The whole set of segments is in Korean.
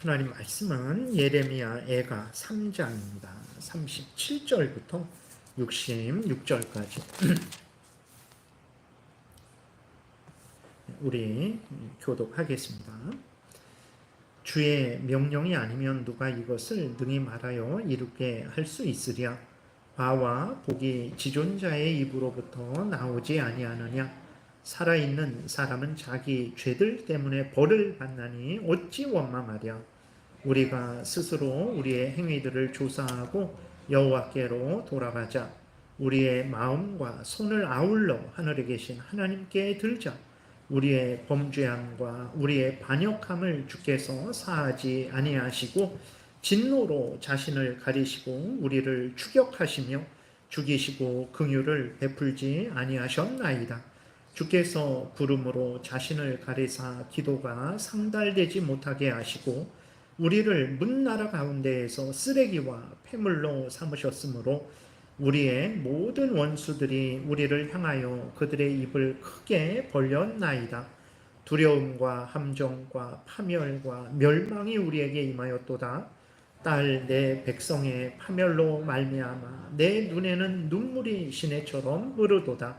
하나님 말씀은 예레미야 애가 3장입니다. 37절부터 66절까지 우리 교독하겠습니다. 주의 명령이 아니면 누가 이것을 능히 말하여 이루게 할 수 있으랴? 화와 복이 지존자의 입으로부터 나오지 아니하느냐? 살아있는 사람은 자기 죄들 때문에 벌을 받나니 어찌 원망하랴? 우리가 스스로 우리의 행위들을 조사하고 여호와께로 돌아가자. 우리의 마음과 손을 아울러 하늘에 계신 하나님께 들자. 우리의 범죄함과 우리의 반역함을 주께서 사하지 아니하시고 진노로 자신을 가리시고 우리를 추격하시며 죽이시고 긍휼을 베풀지 아니하셨나이다. 주께서 부름으로 자신을 가리사 기도가 상달되지 못하게 하시고 우리를 문나라 가운데에서 쓰레기와 폐물로 삼으셨으므로 우리의 모든 원수들이 우리를 향하여 그들의 입을 크게 벌렸나이다. 두려움과 함정과 파멸과 멸망이 우리에게 임하였도다. 딸 내 백성의 파멸로 말미암아 내 눈에는 눈물이 시내처럼 흐르도다.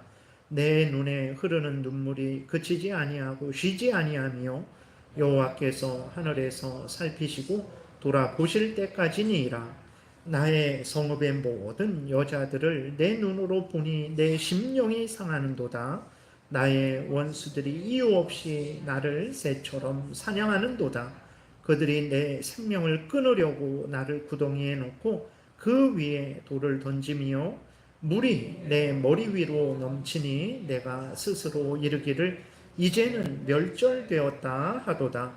내 눈에 흐르는 눈물이 그치지 아니하고 쉬지 아니하며 여호와께서 하늘에서 살피시고 돌아보실 때까지니이다. 나의 성읍의 모든 여자들을 내 눈으로 보니 내 심령이 상하는도다. 나의 원수들이 이유 없이 나를 새처럼 사냥하는도다. 그들이 내 생명을 끊으려고 나를 구덩이에 놓고 그 위에 돌을 던지며 물이 내 머리 위로 넘치니 내가 스스로 이르기를 이제는 멸절되었다 하도다.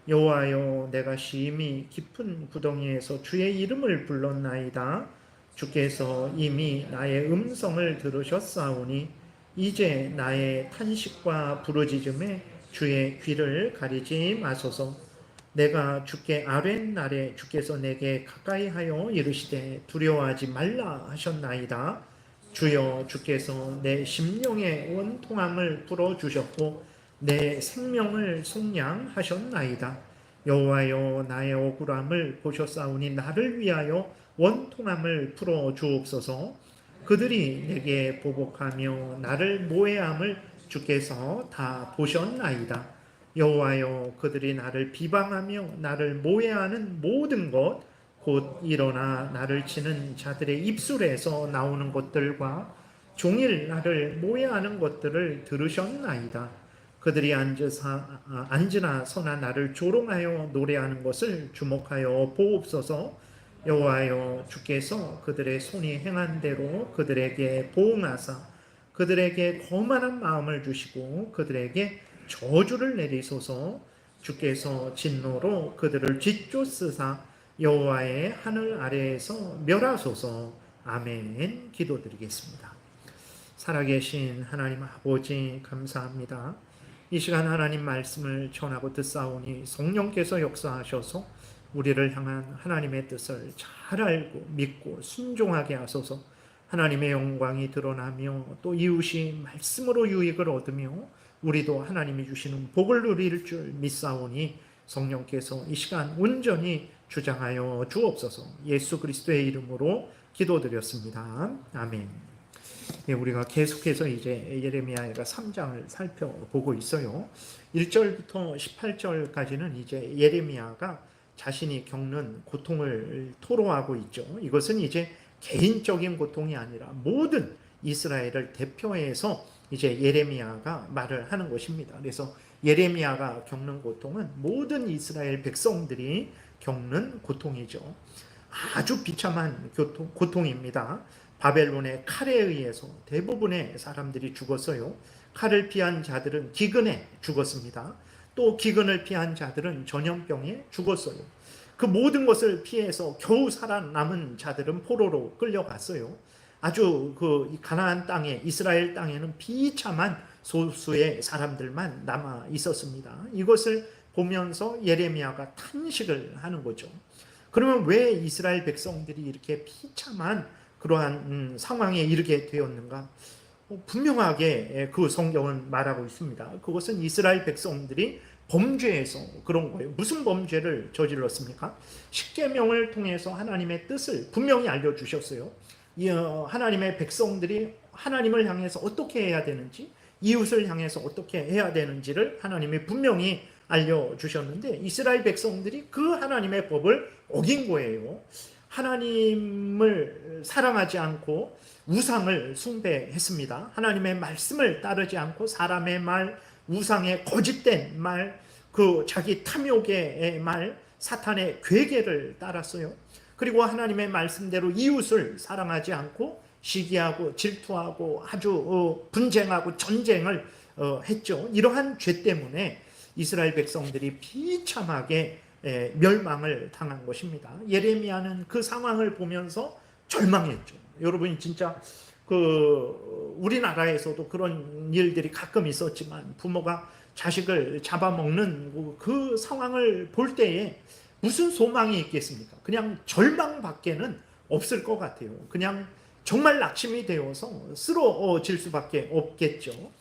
여호와여, 내가 심히 깊은 구덩이에서 주의 이름을 불렀나이다. 주께서 이미 나의 음성을 들으셨사오니 이제 나의 탄식과 부르짖음에 주의 귀를 가리지 마소서. 내가 주께 아뢰는 날에 주께서 내게 가까이 하여 이르시되 두려워하지 말라 하셨나이다. 주여, 주께서 내 심령의 원통함을 풀어주셨고 내 생명을 속량하셨나이다. 여호와여, 나의 억울함을 보셨사오니 나를 위하여 원통함을 풀어주옵소서. 그들이 내게 보복하며 나를 모해함을 주께서 다 보셨나이다. 여호와여, 그들이 나를 비방하며 나를 모해하는 모든 것 곧 일어나 나를 치는 자들의 입술에서 나오는 것들과 종일 나를 모해하는 것들을 들으셨나이다. 그들이 앉으나 서나 나를 조롱하여 노래하는 것을 주목하여 보옵소서. 여호와여, 주께서 그들의 손이 행한 대로 그들에게 보응하사 그들에게 거만한 마음을 주시고 그들에게 저주를 내리소서. 주께서 진노로 그들을 짓쫓으사 여호와의 하늘 아래에서 멸하소서. 아멘. 기도드리겠습니다. 살아계신 하나님 아버지, 감사합니다. 이 시간 하나님 말씀을 전하고 듣사오니 성령께서 역사하셔서 우리를 향한 하나님의 뜻을 잘 알고 믿고 순종하게 하소서. 하나님의 영광이 드러나며 또 이웃이 말씀으로 유익을 얻으며 우리도 하나님이 주시는 복을 누릴 줄 믿사오니 성령께서 이 시간 온전히 주장하여 주옵소서. 예수 그리스도의 이름으로 기도드렸습니다. 아멘. 우리가 계속해서 이제 예레미야가 3장을 살펴보고 있어요. 1절부터 18절까지는 이제 예레미야가 자신이 겪는 고통을 토로하고 있죠. 이것은 이제 개인적인 고통이 아니라 모든 이스라엘을 대표해서 이제 예레미야가 말을 하는 것입니다. 그래서 예레미야가 겪는 고통은 모든 이스라엘 백성들이 겪는 고통이죠. 아주 비참한 고통입니다. 바벨론의 칼에 의해서 대부분의 사람들이 죽었어요. 칼을 피한 자들은 기근에 죽었습니다. 또 기근을 피한 자들은 전염병에 죽었어요. 그 모든 것을 피해서 겨우 살아남은 자들은 포로로 끌려갔어요. 아주 그 가나안 땅에, 이스라엘 땅에는 비참한 소수의 사람들만 남아 있었습니다. 이것을 보면서 예레미야가 탄식을 하는 거죠. 그러면 왜 이스라엘 백성들이 이렇게 비참한 그러한 상황에 이르게 되었는가? 분명하게 그 성경은 말하고 있습니다. 그것은 이스라엘 백성들이 범죄에서 그런 거예요. 무슨 범죄를 저질렀습니까? 십계명을 통해서 하나님의 뜻을 분명히 알려주셨어요. 하나님의 백성들이 하나님을 향해서 어떻게 해야 되는지, 이웃을 향해서 어떻게 해야 되는지를 하나님이 분명히 알려주셨는데, 이스라엘 백성들이 그 하나님의 법을 어긴 거예요. 하나님을 사랑하지 않고 우상을 숭배했습니다. 하나님의 말씀을 따르지 않고 사람의 말, 우상의 거짓된 말, 그 자기 탐욕의 말, 사탄의 괴계를 따랐어요. 그리고 하나님의 말씀대로 이웃을 사랑하지 않고 시기하고 질투하고 아주 분쟁하고 전쟁을 했죠. 이러한 죄 때문에 이스라엘 백성들이 비참하게 멸망을 당한 것입니다. 예레미야는 그 상황을 보면서 절망했죠. 여러분이 진짜 우리나라에서도 그런 일들이 가끔 있었지만 부모가 자식을 잡아먹는 그 상황을 볼 때에 무슨 소망이 있겠습니까? 그냥 절망밖에는 없을 것 같아요. 그냥 정말 낙심이 되어서 쓰러질 수밖에 없겠죠.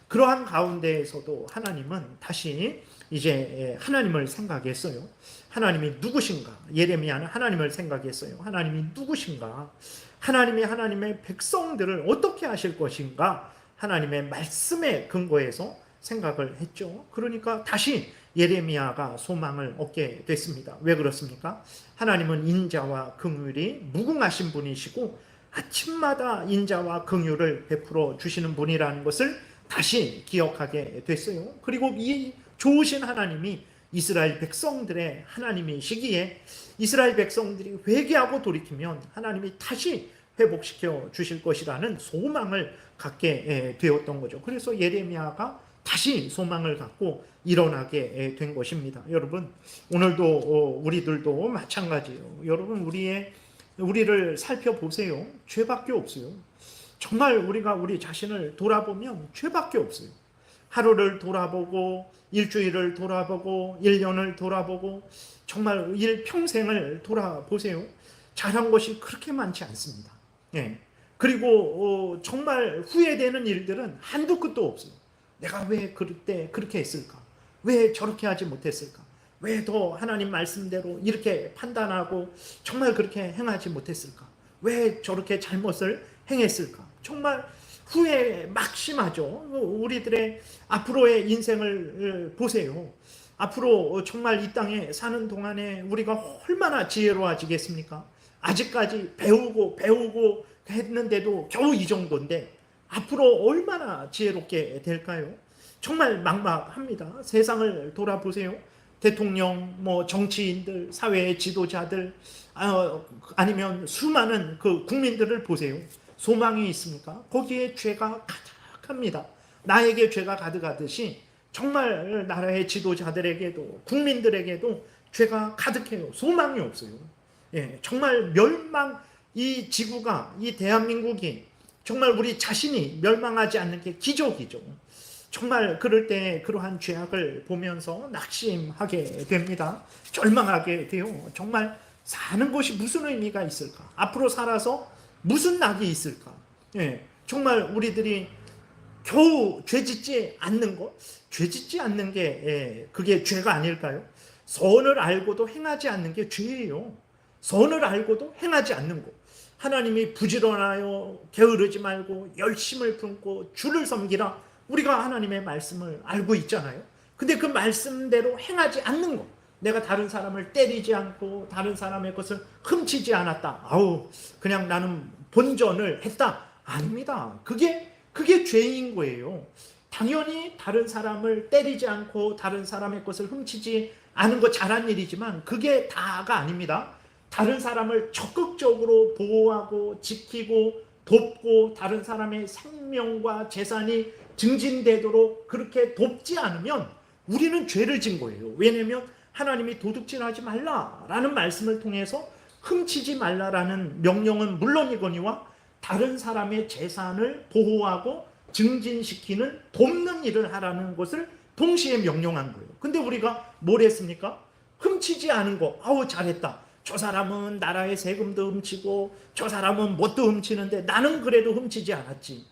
그러한 가운데에서도 하나님은 다시 이제 하나님을 생각했어요. 하나님이 누구신가? 예레미야는 하나님을 생각했어요. 하나님이 누구신가? 하나님이 하나님의 백성들을 어떻게 하실 것인가? 하나님의 말씀에 근거해서 생각을 했죠. 그러니까 다시 예레미야가 소망을 얻게 됐습니다. 왜 그렇습니까? 하나님은 인자와 긍휼이 무궁하신 분이시고 아침마다 인자와 긍휼을 베풀어 주시는 분이라는 것을 다시 기억하게 됐어요. 그리고 이 좋으신 하나님이 이스라엘 백성들의 하나님이시기에 이스라엘 백성들이 회개하고 돌이키면 하나님이 다시 회복시켜 주실 것이라는 소망을 갖게 되었던 거죠. 그래서 예레미야가 다시 소망을 갖고 일어나게 된 것입니다. 여러분, 오늘도 우리들도 마찬가지예요. 여러분, 우리를 살펴보세요. 죄밖에 없어요. 정말 우리가 우리 자신을 돌아보면 죄밖에 없어요. 하루를 돌아보고 일주일을 돌아보고 1년을 돌아보고 정말 일평생을 돌아보세요. 잘한 것이 그렇게 많지 않습니다. 예. 그리고 정말 후회되는 일들은 한두 끝도 없어요. 내가 왜 그때 그렇게 했을까? 왜 저렇게 하지 못했을까? 왜 더 하나님 말씀대로 이렇게 판단하고 정말 그렇게 행하지 못했을까? 왜 저렇게 잘못을 행했을까? 정말 후회 막심하죠. 우리들의 앞으로의 인생을 보세요. 앞으로 정말 이 땅에 사는 동안에 우리가 얼마나 지혜로워지겠습니까? 아직까지 배우고 했는데도 겨우 이 정도인데 앞으로 얼마나 지혜롭게 될까요? 정말 막막합니다. 세상을 돌아보세요. 대통령, 정치인들, 사회의 지도자들, 아니면 수많은 그 국민들을 보세요. 소망이 있습니까? 거기에 죄가 가득합니다. 나에게 죄가 가득하듯이 정말 나라의 지도자들에게도 국민들에게도 죄가 가득해요. 소망이 없어요. 예, 정말 이 지구가, 이 대한민국이 정말 우리 자신이 멸망하지 않는 게 기적이죠. 정말 그럴 때 그러한 죄악을 보면서 낙심하게 됩니다. 절망하게 돼요. 정말 사는 것이 무슨 의미가 있을까? 앞으로 살아서 무슨 낙이 있을까? 예, 정말 우리들이 겨우 죄짓지 않는 것, 죄짓지 않는 게 그게 죄가 아닐까요? 선을 알고도 행하지 않는 게 죄예요. 선을 알고도 행하지 않는 것. 하나님이 부지런하여 게으르지 말고 열심을 품고 주를 섬기라. 우리가 하나님의 말씀을 알고 있잖아요. 근데 그 말씀대로 행하지 않는 것. 내가 다른 사람을 때리지 않고 다른 사람의 것을 훔치지 않았다. 그냥 나는 본전을 했다. 아닙니다. 그게 죄인 거예요. 당연히 다른 사람을 때리지 않고 다른 사람의 것을 훔치지 않은 거 잘한 일이지만 그게 다가 아닙니다. 다른 사람을 적극적으로 보호하고 지키고 돕고 다른 사람의 생명과 재산이 증진되도록 그렇게 돕지 않으면 우리는 죄를 진 거예요. 왜냐하면 하나님이 도둑질하지 말라라는 말씀을 통해서 훔치지 말라라는 명령은 물론이거니와 다른 사람의 재산을 보호하고 증진시키는 돕는 일을 하라는 것을 동시에 명령한 거예요. 근데 우리가 뭘 했습니까? 훔치지 않은 거. 잘했다. 저 사람은 나라의 세금도 훔치고 저 사람은 뭣도 훔치는데 나는 그래도 훔치지 않았지.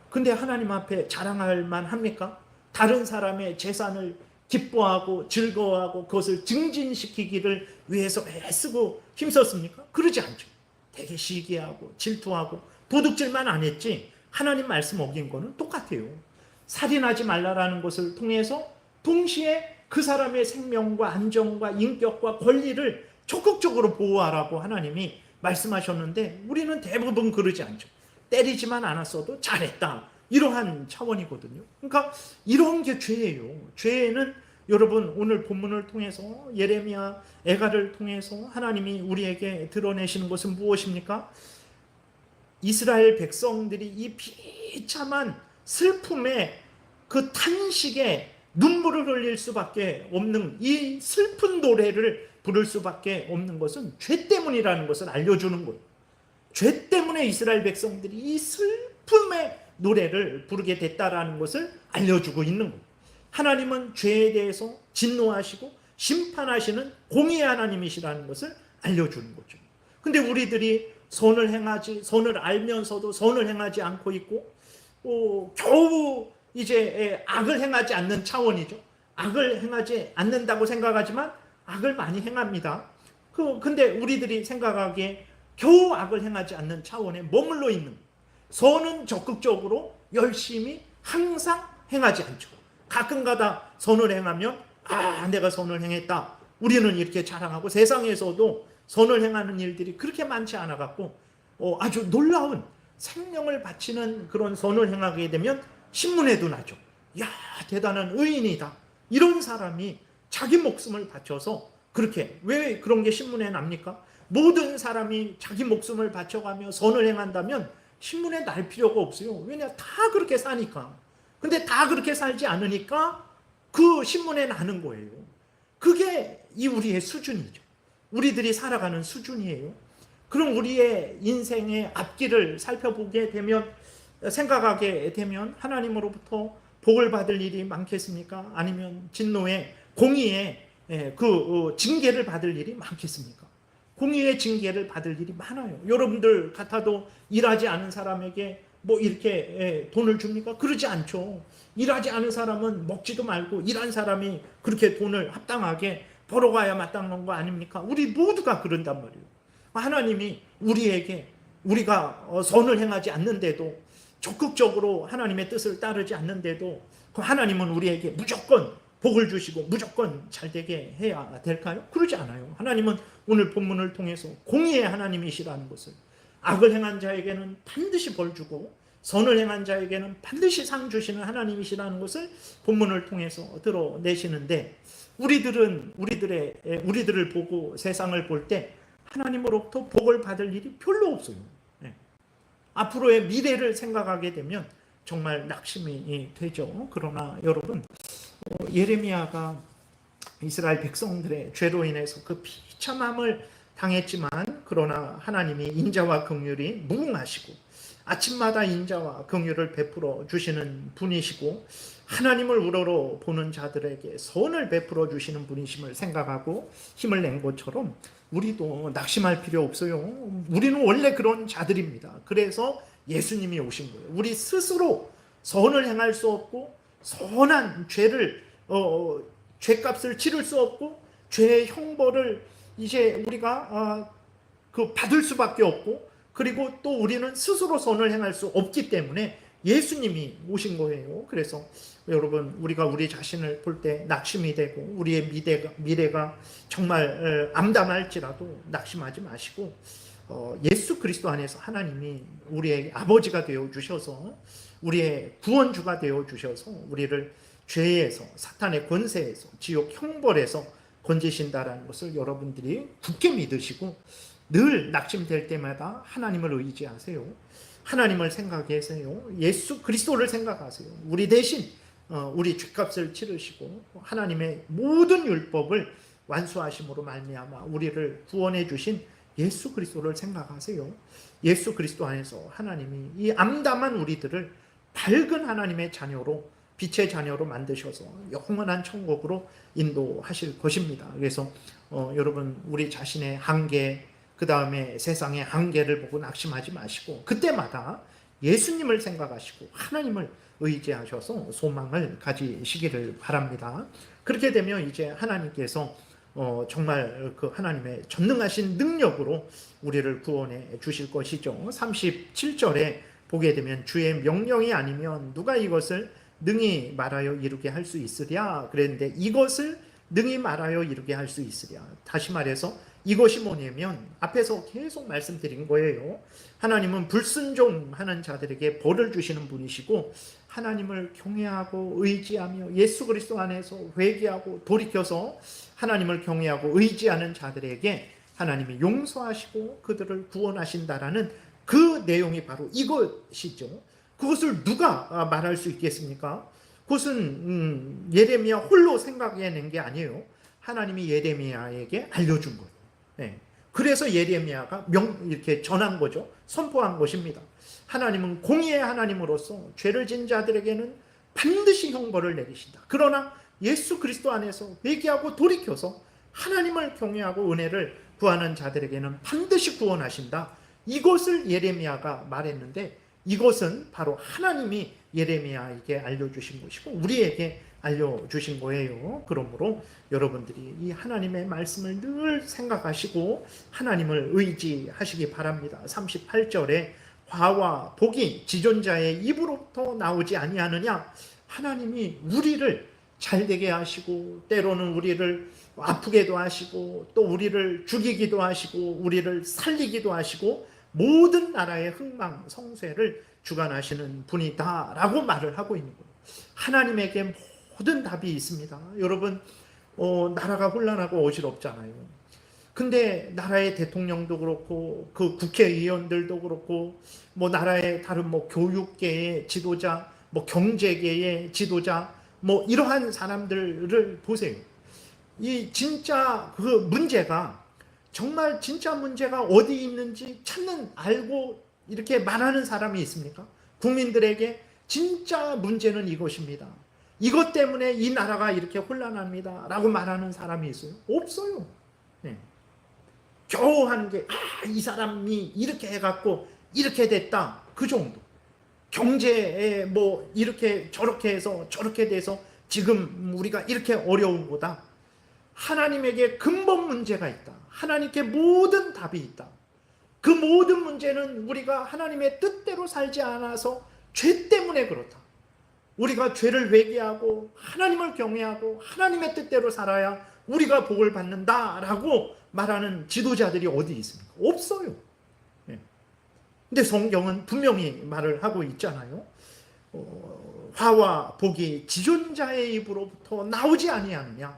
근데 하나님 앞에 자랑할 만합니까? 다른 사람의 재산을 기뻐하고 즐거워하고 그것을 증진시키기를 위해서 애쓰고 힘썼습니까? 그러지 않죠. 되게 시기하고 질투하고 도둑질만 안 했지 하나님 말씀 어긴 거는 똑같아요. 살인하지 말라라는 것을 통해서 동시에 그 사람의 생명과 안정과 인격과 권리를 적극적으로 보호하라고 하나님이 말씀하셨는데 우리는 대부분 그러지 않죠. 때리지만 않았어도 잘했다. 이러한 차원이거든요. 그러니까 이런 게 죄예요. 죄는 여러분 오늘 본문을 통해서 예레미야 애가를 통해서 하나님이 우리에게 드러내시는 것은 무엇입니까? 이스라엘 백성들이 이 비참한 슬픔에 그 탄식에 눈물을 흘릴 수밖에 없는 이 슬픈 노래를 부를 수밖에 없는 것은 죄 때문이라는 것을 알려주는 거예요. 죄 때문에 이스라엘 백성들이 이 슬픔의 노래를 부르게 됐다라는 것을 알려주고 있는 거예요. 하나님은 죄에 대해서 진노하시고 심판하시는 공의의 하나님이시라는 것을 알려주는 거죠. 근데 우리들이 선을 알면서도 선을 행하지 않고 있고 겨우 이제 악을 행하지 않는 차원이죠. 악을 행하지 않는다고 생각하지만 악을 많이 행합니다. 근데 우리들이 생각하기에 겨우 악을 행하지 않는 차원에 머물러 있는 선은 적극적으로 열심히 항상 행하지 않죠. 가끔가다 선을 행하면 내가 선을 행했다. 우리는 이렇게 자랑하고 세상에서도 선을 행하는 일들이 그렇게 많지 않아 갖고 아주 놀라운 생명을 바치는 그런 선을 행하게 되면 신문에도 나죠. 야, 대단한 의인이다. 이런 사람이 자기 목숨을 바쳐서 그렇게 왜 그런 게 신문에 납니까? 모든 사람이 자기 목숨을 바쳐가며 선을 행한다면 신문에 날 필요가 없어요. 왜냐? 다 그렇게 사니까. 근데 다 그렇게 살지 않으니까 그 신문에 나는 거예요. 그게 이 우리의 수준이죠. 우리들이 살아가는 수준이에요. 그럼 우리의 인생의 앞길을 살펴보게 되면 생각하게 되면 하나님으로부터 복을 받을 일이 많겠습니까? 아니면 진노의 공의의 그 징계를 받을 일이 많겠습니까? 공의의 징계를 받을 일이 많아요. 여러분들 같아도 일하지 않은 사람에게 뭐 이렇게 돈을 줍니까? 그러지 않죠. 일하지 않은 사람은 먹지도 말고 일한 사람이 그렇게 돈을 합당하게 벌어가야 마땅한 거 아닙니까? 우리 모두가 그런단 말이에요. 하나님이 우리에게 우리가 선을 행하지 않는데도 적극적으로 하나님의 뜻을 따르지 않는데도 하나님은 우리에게 무조건 복을 주시고 무조건 잘되게 해야 될까요? 그러지 않아요. 하나님은 오늘 본문을 통해서 공의의 하나님이시라는 것을 악을 행한 자에게는 반드시 벌 주고 선을 행한 자에게는 반드시 상 주시는 하나님이시라는 것을 본문을 통해서 드러내시는데 우리들을 보고 세상을 볼 때 하나님으로부터 복을 받을 일이 별로 없어요. 앞으로의 미래를 생각하게 되면 정말 낙심이 되죠. 그러나 여러분 예레미야가 이스라엘 백성들의 죄로 인해서 그 비참함을 당했지만 그러나 하나님이 인자와 긍휼이 무궁하시고 아침마다 인자와 긍휼을 베풀어 주시는 분이시고 하나님을 우러러 보는 자들에게 선을 베풀어 주시는 분이심을 생각하고 힘을 낸 것처럼 우리도 낙심할 필요 없어요. 우리는 원래 그런 자들입니다. 그래서 예수님이 오신 거예요. 우리 스스로 선을 행할 수 없고 선한 죄값을 치를 수 없고 죄의 형벌을 이제 우리가 받을 수밖에 없고 그리고 또 우리는 스스로 선을 행할 수 없기 때문에 예수님이 오신 거예요. 그래서 여러분 우리가 우리 자신을 볼 때 낙심이 되고 우리의 미래가 정말 암담할지라도 낙심하지 마시고 예수 그리스도 안에서 하나님이 우리의 아버지가 되어 주셔서 우리의 구원주가 되어 주셔서 우리를 죄에서 사탄의 권세에서 지옥 형벌에서 건지신다라는 것을 여러분들이 굳게 믿으시고 늘 낙심될 때마다 하나님을 의지하세요. 하나님을 생각하세요. 예수 그리스도를 생각하세요. 우리 대신 우리 죄값을 치르시고 하나님의 모든 율법을 완수하심으로 말미암아 우리를 구원해 주신 예수 그리스도를 생각하세요. 예수 그리스도 안에서 하나님이 이 암담한 우리들을 밝은 하나님의 자녀로 빛의 자녀로 만드셔서 영원한 천국으로 인도하실 것입니다. 그래서 여러분 우리 자신의 한계 그 다음에 세상의 한계를 보고 낙심하지 마시고 그때마다 예수님을 생각하시고 하나님을 의지하셔서 소망을 가지시기를 바랍니다. 그렇게 되면 이제 하나님께서 정말 그 하나님의 전능하신 능력으로 우리를 구원해 주실 것이죠. 37절에 보게 되면 주의 명령이 아니면 누가 이것을 능히 말하여 이루게 할 수 있으랴 그랬는데, 이것을 능히 말하여 이루게 할 수 있으랴, 다시 말해서 이것이 뭐냐면 앞에서 계속 말씀드린 거예요. 하나님은 불순종하는 자들에게 벌을 주시는 분이시고, 하나님을 경외하고 의지하며 예수 그리스도 안에서 회개하고 돌이켜서 하나님을 경외하고 의지하는 자들에게 하나님이 용서하시고 그들을 구원하신다라는 그 내용이 바로 이것이죠. 그것을 누가 말할 수 있겠습니까? 그것은 예레미야 홀로 생각해낸 게 아니에요. 하나님이 예레미야에게 알려준 거예요. 네. 그래서 예레미야가 이렇게 전한 거죠. 선포한 것입니다. 하나님은 공의의 하나님으로서 죄를 진 자들에게는 반드시 형벌을 내리신다. 그러나 예수 그리스도 안에서 회개하고 돌이켜서 하나님을 경외하고 은혜를 구하는 자들에게는 반드시 구원하신다. 이것을 예레미야가 말했는데, 이것은 바로 하나님이 예레미야에게 알려주신 것이고 우리에게 알려주신 거예요. 그러므로 여러분들이 이 하나님의 말씀을 늘 생각하시고 하나님을 의지하시기 바랍니다. 38절에 화와 복이 지존자의 입으로부터 나오지 아니하느냐. 하나님이 우리를 잘되게 하시고 때로는 우리를 아프게도 하시고 또 우리를 죽이기도 하시고 우리를 살리기도 하시고 모든 나라의 흥망 성쇠를 주관하시는 분이다라고 말을 하고 있는 거예요. 하나님에게 모든 답이 있습니다. 여러분, 나라가 혼란하고 어지럽잖아요. 근데 나라의 대통령도 그렇고 그 국회의원들도 그렇고 뭐 나라의 다른 뭐 교육계의 지도자, 뭐 경제계의 지도자, 뭐 이러한 사람들을 보세요. 이 진짜 그 문제가 정말 진짜 문제가 어디 있는지 알고 이렇게 말하는 사람이 있습니까? 국민들에게 진짜 문제는 이것입니다. 이것 때문에 이 나라가 이렇게 혼란합니다. 라고 말하는 사람이 있어요? 없어요. 네. 겨우 하는 게, 이 사람이 이렇게 해갖고 이렇게 됐다. 그 정도. 경제에 뭐 이렇게 저렇게 해서 저렇게 돼서 지금 우리가 이렇게 어려운 거다. 하나님에게 근본 문제가 있다. 하나님께 모든 답이 있다. 그 모든 문제는 우리가 하나님의 뜻대로 살지 않아서 죄 때문에 그렇다. 우리가 죄를 회개하고 하나님을 경외하고 하나님의 뜻대로 살아야 우리가 복을 받는다라고 말하는 지도자들이 어디 있습니까? 없어요. 근데 성경은 분명히 말을 하고 있잖아요. 화와 복이 지존자의 입으로부터 나오지 아니하느냐.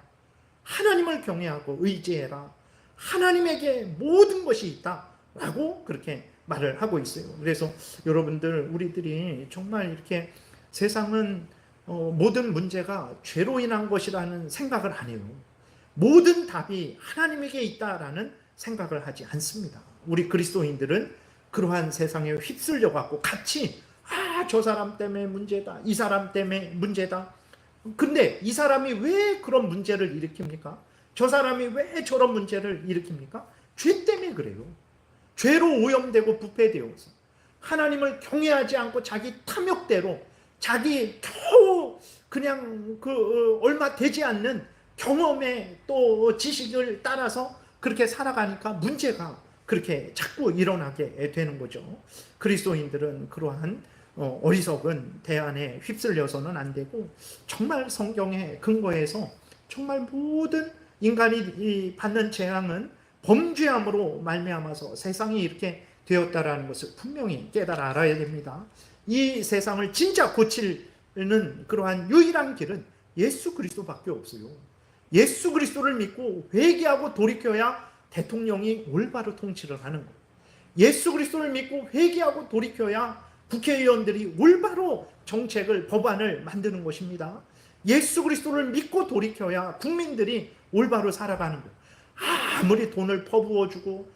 하나님을 경외하고 의지해라. 하나님에게 모든 것이 있다. 라고 그렇게 말을 하고 있어요. 그래서 여러분들, 우리들이 정말 이렇게 세상은 모든 문제가 죄로 인한 것이라는 생각을 안 해요. 모든 답이 하나님에게 있다라는 생각을 하지 않습니다. 우리 그리스도인들은 그러한 세상에 휩쓸려 갖고 같이 저 사람 때문에 문제다. 이 사람 때문에 문제다. 근데 이 사람이 왜 그런 문제를 일으킵니까? 저 사람이 왜 저런 문제를 일으킵니까? 죄 때문에 그래요. 죄로 오염되고 부패되어서 하나님을 경외하지 않고 자기 탐욕대로 자기 겨우 그냥 얼마 되지 않는 경험에 또 지식을 따라서 그렇게 살아가니까 문제가 그렇게 자꾸 일어나게 되는 거죠. 그리스도인들은 그러한 어리석은 대안에 휩쓸려서는 안 되고, 정말 성경의 근거에서 정말 모든 인간이 받는 재앙은 범죄함으로 말미암아서 세상이 이렇게 되었다라는 것을 분명히 깨달아 알아야 됩니다. 이 세상을 진짜 고치는 그러한 유일한 길은 예수 그리스도밖에 없어요. 예수 그리스도를 믿고 회개하고 돌이켜야 대통령이 올바로 통치를 하는 거예요. 예수 그리스도를 믿고 회개하고 돌이켜야 국회의원들이 올바로 정책을, 법안을 만드는 것입니다. 예수 그리스도를 믿고 돌이켜야 국민들이 올바로 살아가는 거예요. 아무리 돈을 퍼부어주고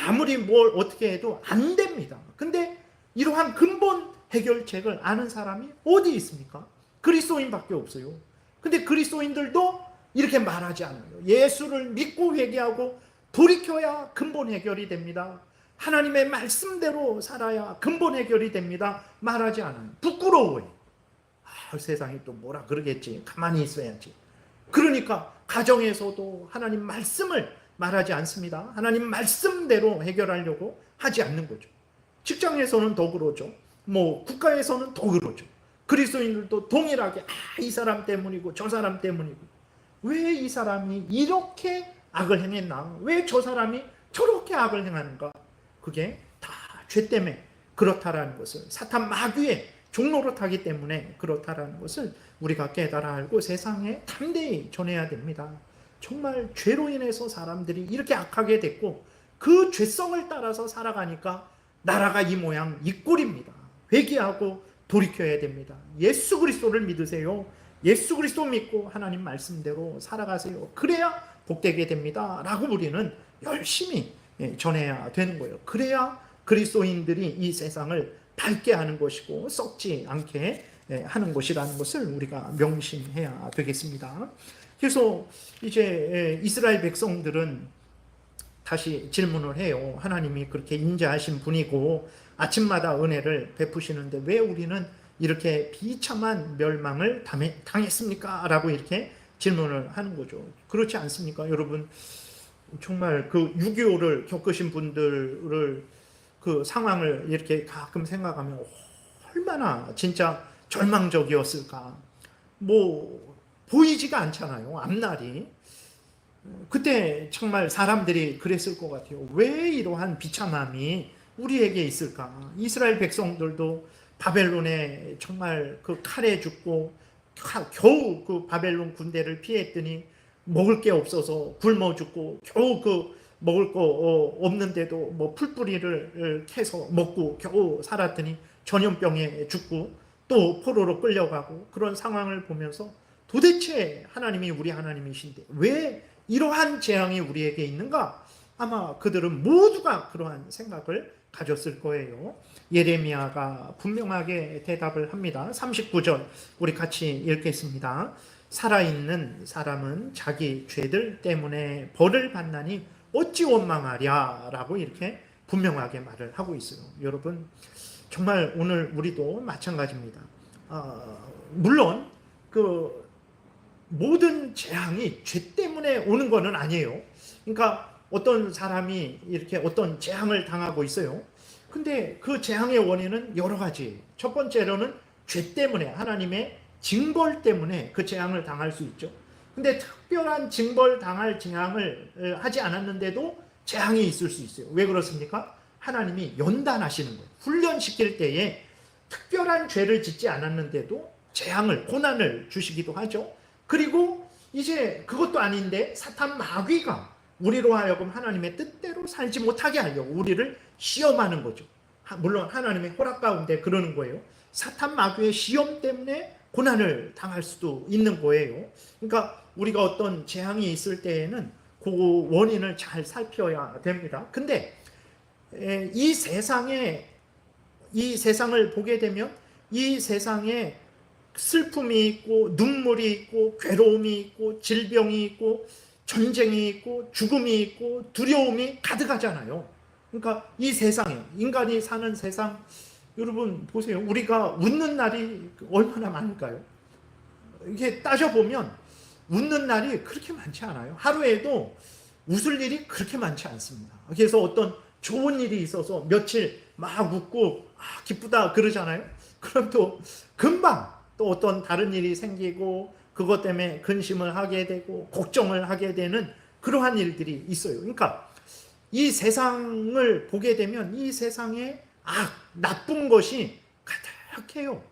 아무리 뭘 어떻게 해도 안 됩니다. 근데 이러한 근본 해결책을 아는 사람이 어디 있습니까? 그리스도인밖에 없어요. 근데 그리스도인들도 이렇게 말하지 않아요. 예수를 믿고 회개하고 돌이켜야 근본 해결이 됩니다. 하나님의 말씀대로 살아야 근본 해결이 됩니다. 말하지 않아요. 부끄러워요. 세상이 또 뭐라 그러겠지. 가만히 있어야지. 그러니까 가정에서도 하나님 말씀을 말하지 않습니다. 하나님 말씀대로 해결하려고 하지 않는 거죠. 직장에서는 더 그러죠. 뭐 국가에서는 더 그러죠. 그리스도인들도 동일하게 이 사람 때문이고 저 사람 때문이고, 왜 이 사람이 이렇게 악을 행했나? 왜 저 사람이 저렇게 악을 행하는가? 그게 다 죄 때문에 그렇다라는 것을, 사탄 마귀의 종노릇하기 때문에 그렇다라는 것을 우리가 깨달아 알고 세상에 담대히 전해야 됩니다. 정말 죄로 인해서 사람들이 이렇게 악하게 됐고 그 죄성을 따라서 살아가니까 나라가 이 모양 이 꼴입니다. 회개하고 돌이켜야 됩니다. 예수 그리스도를 믿으세요. 예수 그리스도 믿고 하나님 말씀대로 살아가세요. 그래야 복되게 됩니다. 라고 우리는 열심히 전해야 되는 거예요. 그래야 그리스도인들이 이 세상을 밝게 하는 것이고 썩지 않게 하는 것이라는 것을 우리가 명심해야 되겠습니다. 그래서 이제 이스라엘 백성들은 다시 질문을 해요. 하나님이 그렇게 인자하신 분이고 아침마다 은혜를 베푸시는데 왜 우리는 이렇게 비참한 멸망을 당했습니까? 라고 이렇게 질문을 하는 거죠. 그렇지 않습니까? 여러분, 정말 그 6.25를 겪으신 분들을 그 상황을 이렇게 가끔 생각하면 얼마나 진짜 절망적이었을까. 뭐 보이지가 않잖아요, 앞날이. 그때 정말 사람들이 그랬을 것 같아요. 왜 이러한 비참함이 우리에게 있을까? 이스라엘 백성들도 바벨론에 정말 그 칼에 죽고 겨우 그 바벨론 군대를 피했더니 먹을 게 없어서 굶어 죽고, 겨우 그 먹을 거 없는데도 뭐 풀뿌리를 캐서 먹고 겨우 살았더니 전염병에 죽고 또 포로로 끌려가고, 그런 상황을 보면서 도대체 하나님이 우리 하나님이신데 왜 이러한 재앙이 우리에게 있는가? 아마 그들은 모두가 그러한 생각을 가졌을 거예요. 예레미야가 분명하게 대답을 합니다. 39절 우리 같이 읽겠습니다. 살아있는 사람은 자기 죄들 때문에 벌을 받나니 어찌 원망하랴 라고 이렇게 분명하게 말을 하고 있어요. 여러분, 정말 오늘 우리도 마찬가지입니다. 물론 그 모든 재앙이 죄 때문에 오는 것은 아니에요. 그러니까 어떤 사람이 이렇게 어떤 재앙을 당하고 있어요. 근데 그 재앙의 원인은 여러 가지. 첫 번째로는 죄 때문에, 하나님의 징벌 때문에 그 재앙을 당할 수 있죠. 근데 특별한 징벌 당할 재앙을 하지 않았는데도 재앙이 있을 수 있어요. 왜 그렇습니까? 하나님이 연단하시는 거예요. 훈련시킬 때에 특별한 죄를 짓지 않았는데도 재앙을, 고난을 주시기도 하죠. 그리고 이제 그것도 아닌데 사탄 마귀가 우리로 하여금 하나님의 뜻대로 살지 못하게 하려고 우리를 시험하는 거죠. 물론 하나님의 허락 가운데 그러는 거예요. 사탄 마귀의 시험 때문에 고난을 당할 수도 있는 거예요. 그러니까 우리가 어떤 재앙이 있을 때에는 그 원인을 잘 살펴야 됩니다. 근데 이 세상을 보게 되면 이 세상에 슬픔이 있고 눈물이 있고 괴로움이 있고 질병이 있고 전쟁이 있고 죽음이 있고 두려움이 가득하잖아요. 그러니까 이 세상에, 인간이 사는 세상, 여러분 보세요. 우리가 웃는 날이 얼마나 많을까요? 이게 따져보면 웃는 날이 그렇게 많지 않아요. 하루에도 웃을 일이 그렇게 많지 않습니다. 그래서 어떤 좋은 일이 있어서 며칠 막 웃고 기쁘다 그러잖아요. 그럼 또 금방 또 어떤 다른 일이 생기고 그것 때문에 근심을 하게 되고 걱정을 하게 되는 그러한 일들이 있어요. 그러니까 이 세상을 보게 되면 이 세상에 나쁜 것이 가득해요.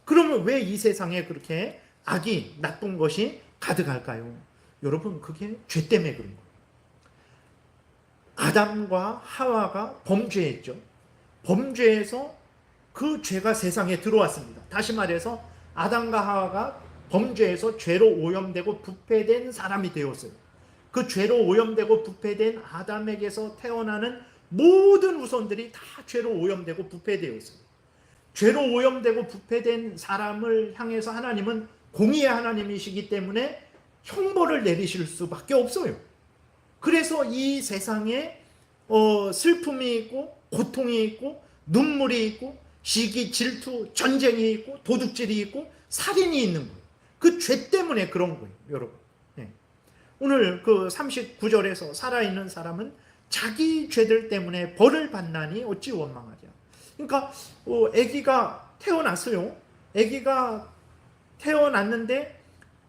그러면 왜 이 세상에 그렇게 악이, 나쁜 것이 가득할까요? 여러분, 그게 죄 때문에 그런 거예요. 아담과 하와가 범죄했죠. 범죄해서 그 죄가 세상에 들어왔습니다. 다시 말해서 아담과 하와가 범죄해서 죄로 오염되고 부패된 사람이 되었어요. 그 죄로 오염되고 부패된 아담에게서 태어나는 모든 후손들이 다 죄로 오염되고 부패되었어요. 죄로 오염되고 부패된 사람을 향해서 하나님은 공의의 하나님이시기 때문에 형벌을 내리실 수밖에 없어요. 그래서 이 세상에 슬픔이 있고 고통이 있고 눈물이 있고 시기, 질투, 전쟁이 있고 도둑질이 있고 살인이 있는 거예요. 그 죄 때문에 그런 거예요, 여러분. 예. 오늘 그 39절에서 살아있는 사람은 자기 죄들 때문에 벌을 받나니 어찌 원망하랴. 그러니까 아기가 태어났어요. 아기가 태어났는데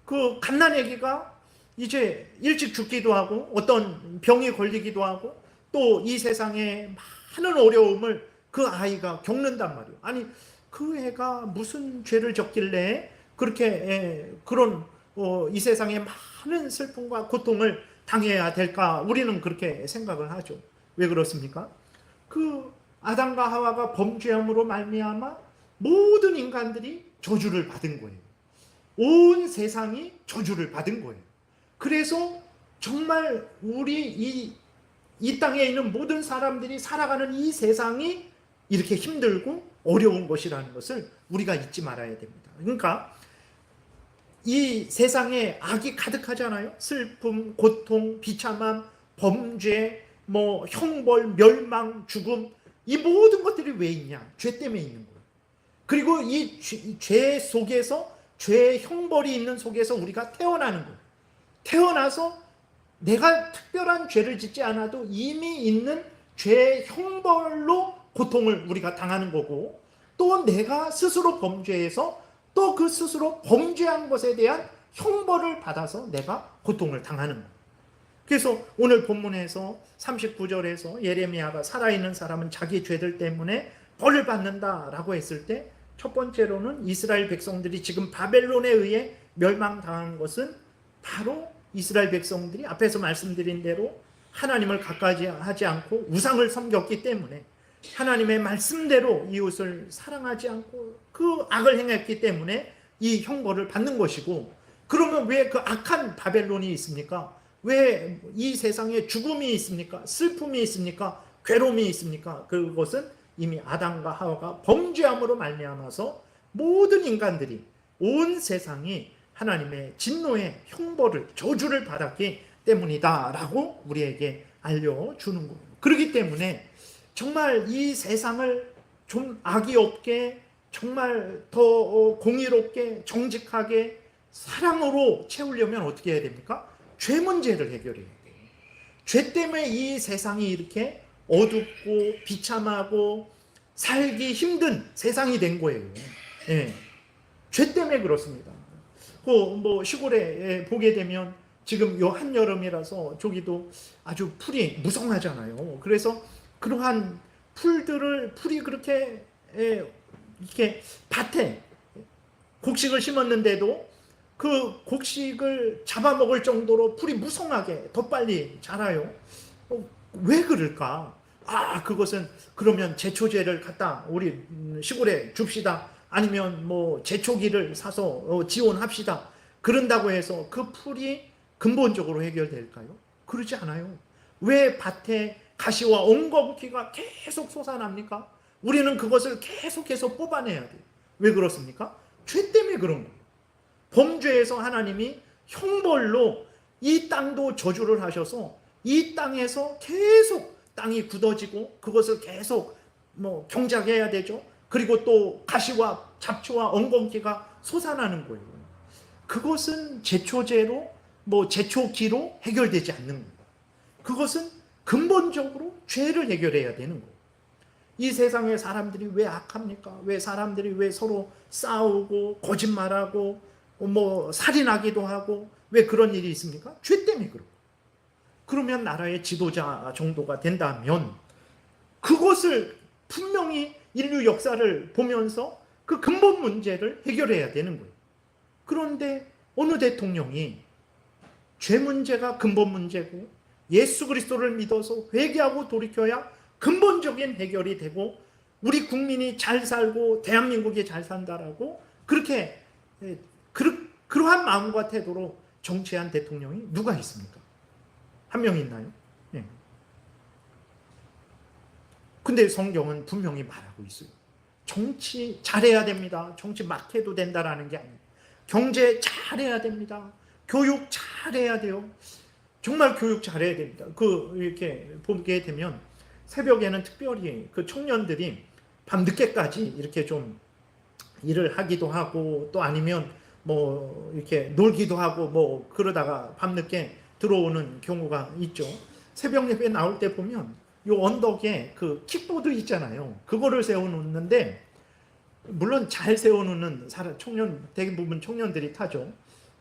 그 갓난 아기가 이제 일찍 죽기도 하고 어떤 병이 걸리기도 하고 또 이 세상에 많은 어려움을 그 아이가 겪는단 말이에요. 아니 그 애가 무슨 죄를 졌길래 그렇게 그런 이 세상에 많은 슬픔과 고통을 당해야 될까? 우리는 그렇게 생각을 하죠. 왜 그렇습니까? 그 아담과 하와가 범죄함으로 말미암아 모든 인간들이 저주를 받은 거예요. 온 세상이 저주를 받은 거예요. 그래서 정말 우리 이 땅에 있는 모든 사람들이 살아가는 이 세상이 이렇게 힘들고 어려운 것이라는 것을 우리가 잊지 말아야 됩니다. 그러니까 이 세상에 악이 가득하잖아요. 슬픔, 고통, 비참함, 범죄, 형벌, 멸망, 죽음, 이 모든 것들이 왜 있냐? 죄 때문에 있는 거예요. 그리고 이 죄 속에서 죄의 형벌이 있는 속에서 우리가 태어나는 거예요. 태어나서 내가 특별한 죄를 짓지 않아도 이미 있는 죄의 형벌로 고통을 우리가 당하는 거고, 또 내가 스스로 범죄해서 또 그 스스로 범죄한 것에 대한 형벌을 받아서 내가 고통을 당하는 거예요. 그래서 오늘 본문에서 39절에서 예레미야가 살아있는 사람은 자기 죄들 때문에 벌을 받는다라고 했을 때, 첫 번째로는 이스라엘 백성들이 지금 바벨론에 의해 멸망당한 것은 바로 이스라엘 백성들이 앞에서 말씀드린 대로 하나님을 가까이 하지 않고 우상을 섬겼기 때문에, 하나님의 말씀대로 이웃을 사랑하지 않고 그 악을 행했기 때문에 이 형벌을 받는 것이고, 그러면 왜 그 악한 바벨론이 있습니까? 왜 이 세상에 죽음이 있습니까? 슬픔이 있습니까? 괴로움이 있습니까? 그것은 이미 아담과 하와가 범죄함으로 말미암아서 모든 인간들이, 온 세상이 하나님의 진노의 형벌을, 저주를 받았기 때문이다라고 우리에게 알려주는 거예요. 그렇기 때문에 정말 이 세상을 좀 악이 없게, 정말 더 공의롭게, 정직하게, 사랑으로 채우려면 어떻게 해야 됩니까? 죄 문제를 해결해야 돼요. 죄 때문에 이 세상이 이렇게 어둡고 비참하고 살기 힘든 세상이 된 거예요. 예. 죄 때문에 그렇습니다. 시골에 보게 되면 지금 요 한여름이라서 저기도 아주 풀이 무성하잖아요. 그래서 그러한 풀이 그렇게 이렇게 밭에 곡식을 심었는데도 그 곡식을 잡아먹을 정도로 풀이 무성하게 더 빨리 자라요. 왜 그럴까? 그것은 그러면 제초제를 갖다 우리 시골에 줍시다. 아니면 제초기를 사서 지원합시다. 그런다고 해서 그 풀이 근본적으로 해결될까요? 그러지 않아요. 왜 밭에 가시와 엉겅퀴가 계속 솟아납니까? 우리는 그것을 계속해서 뽑아내야 돼요. 왜 그렇습니까? 죄 때문에 그런 거예요. 범죄에서 하나님이 형벌로 이 땅도 저주를 하셔서 이 땅에서 계속 땅이 굳어지고 그것을 계속 경작해야 되죠. 그리고 또 가시와 잡초와 엉겅퀴가 솟아나는 거예요. 그것은 제초제로 제초기로 해결되지 않는 거예요. 그것은 근본적으로 죄를 해결해야 되는 거예요. 이 세상의 사람들이 왜 악합니까? 왜 사람들이 왜 서로 싸우고 거짓말하고 살인하기도 하고 왜 그런 일이 있습니까? 죄 때문에 그렇고. 그러면 나라의 지도자 정도가 된다면 그것을 분명히 인류 역사를 보면서 그 근본 문제를 해결해야 되는 거예요. 그런데 어느 대통령이 죄 문제가 근본 문제고 예수 그리스도를 믿어서 회개하고 돌이켜야 근본적인 해결이 되고 우리 국민이 잘 살고 대한민국이 잘 산다라고 그렇게 그러한 마음과 태도로 정치한 대통령이 누가 있습니까? 한 명 있나요? 네. 근데 성경은 분명히 말하고 있어요. 정치 잘해야 됩니다. 정치 막 해도 된다라는 게 아니에요. 경제 잘해야 됩니다. 교육 잘해야 돼요. 정말 교육 잘해야 됩니다. 이렇게 보게 되면 새벽에는 특별히 그 청년들이 밤 늦게까지 이렇게 좀 일을 하기도 하고 또 아니면 뭐 이렇게 놀기도 하고 뭐 그러다가 밤늦게 들어오는 경우가 있죠. 새벽 예배 나올 때 보면 요 언덕에 그 킥보드 있잖아요. 그거를 세워놓는데 물론 잘 세워놓는 청년 대부분 청년들이 타죠.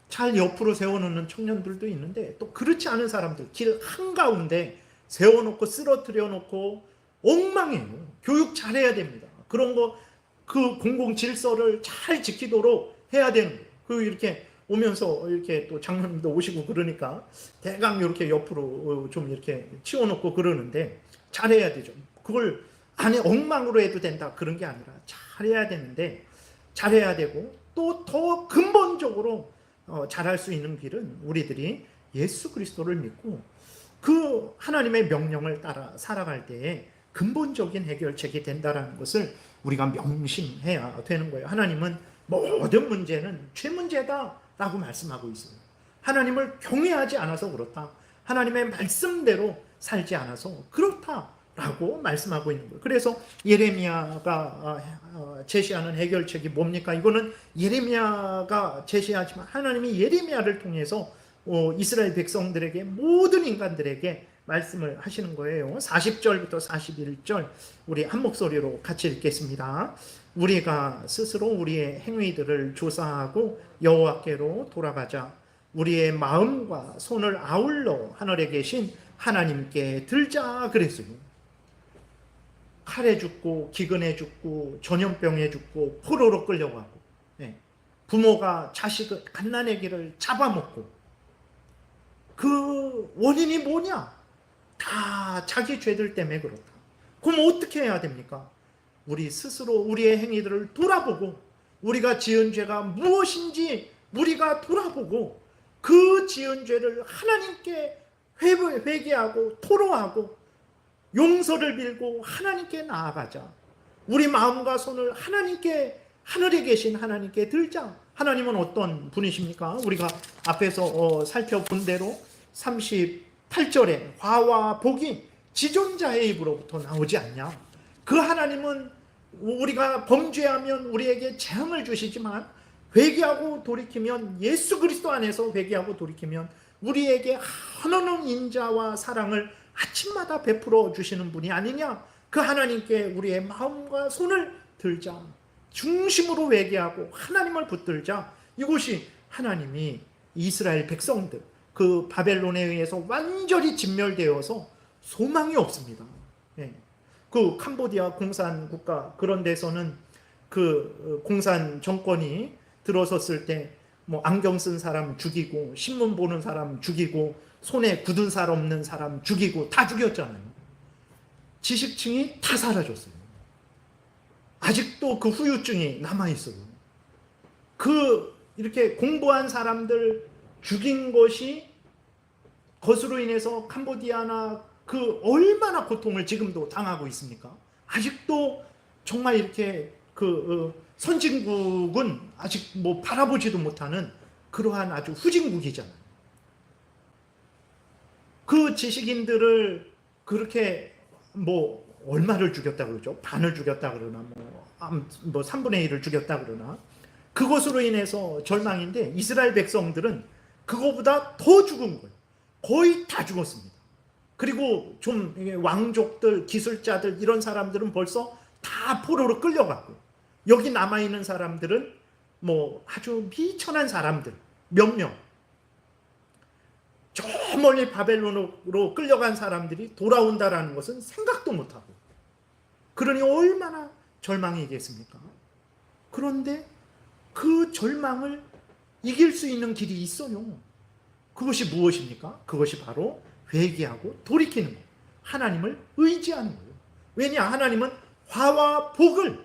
잘 옆으로 세워놓는 청년들도 있는데 또 그렇지 않은 사람들 길 한가운데 세워놓고 쓰러뜨려 놓고 엉망이에요. 교육 잘해야 됩니다. 그런 거 그 공공 질서를 잘 지키도록 해야 되는 거예요. 그 이렇게 오면서 이렇게 또 장로님도 오시고 그러니까 대강 이렇게 옆으로 좀 이렇게 치워놓고 그러는데 잘해야 되죠. 그걸 안에 엉망으로 해도 된다 그런 게 아니라 잘해야 되는데 잘해야 되고 또 더 근본적으로 잘할 수 있는 길은 우리들이 예수 그리스도를 믿고 그 하나님의 명령을 따라 살아갈 때에 근본적인 해결책이 된다는 것을 우리가 명심해야 되는 거예요. 하나님은 모든 문제는 죄 문제다라고 말씀하고 있어요. 하나님을 경외하지 않아서 그렇다. 하나님의 말씀대로 살지 않아서 그렇다라고 말씀하고 있는 거예요. 그래서 예레미야가 제시하는 해결책이 뭡니까? 이거는 예레미야가 제시하지만 하나님이 예레미야를 통해서 이스라엘 백성들에게 모든 인간들에게 말씀을 하시는 거예요. 40절부터 41절 우리 한 목소리로 같이 읽겠습니다. 우리가 스스로 우리의 행위들을 조사하고 여호와께로 돌아가자. 우리의 마음과 손을 아울러 하늘에 계신 하나님께 들자 그랬어요. 칼에 죽고 기근에 죽고 전염병에 죽고 포로로 끌려가고 부모가 자식을 갓난아기를 잡아먹고 그 원인이 뭐냐? 다 자기 죄들 때문에 그렇다. 그럼 어떻게 해야 됩니까? 우리 스스로 우리의 행위들을 돌아보고 우리가 지은 죄가 무엇인지 우리가 돌아보고 그 지은 죄를 하나님께 회개하고 토로하고 용서를 빌고 하나님께 나아가자. 우리 마음과 손을 하늘에 계신 하나님께 들자. 하나님은 어떤 분이십니까? 우리가 앞에서 살펴본 대로 38절에 화와 복이 지존자의 입으로부터 나오지 않냐. 그 하나님은 우리가 범죄하면 우리에게 재앙을 주시지만 회개하고 돌이키면 예수 그리스도 안에서 회개하고 돌이키면 우리에게 한없는 인자와 사랑을 아침마다 베풀어 주시는 분이 아니냐. 그 하나님께 우리의 마음과 손을 들자. 중심으로 회개하고 하나님을 붙들자. 이것이 하나님이 이스라엘 백성들 그 바벨론에 의해서 완전히 진멸되어서 소망이 없습니다. 그 캄보디아 공산 국가 그런 데서는 그 공산 정권이 들어섰을 때 뭐 안경 쓴 사람 죽이고 신문 보는 사람 죽이고 손에 굳은 살 없는 사람 죽이고 다 죽였잖아요. 지식층이 다 사라졌어요. 아직도 그 후유증이 남아있어요. 그 이렇게 공부한 사람들 죽인 것이 그것으로 인해서 캄보디아나 그 얼마나 고통을 지금도 당하고 있습니까? 아직도 정말 이렇게 선진국은 아직 뭐 바라보지도 못하는 그러한 아주 후진국이잖아요. 그 지식인들을 그렇게 뭐 얼마를 죽였다 그러죠? 반을 죽였다 그러나 뭐 3분의 1을 죽였다 그러나 그것으로 인해서 절망인데 이스라엘 백성들은 그거보다 더 죽은 거예요. 거의 다 죽었습니다. 그리고 좀 왕족들, 기술자들 이런 사람들은 벌써 다 포로로 끌려가고 여기 남아있는 사람들은 뭐 아주 미천한 사람들 몇 명, 저 멀리 바벨론으로 끌려간 사람들이 돌아온다라는 것은 생각도 못하고 그러니 얼마나 절망이겠습니까? 그런데 그 절망을 이길 수 있는 길이 있어요. 그것이 무엇입니까? 그것이 바로 회개하고 돌이키는 거예요. 하나님을 의지하는 거예요. 왜냐? 하나님은 화와 복을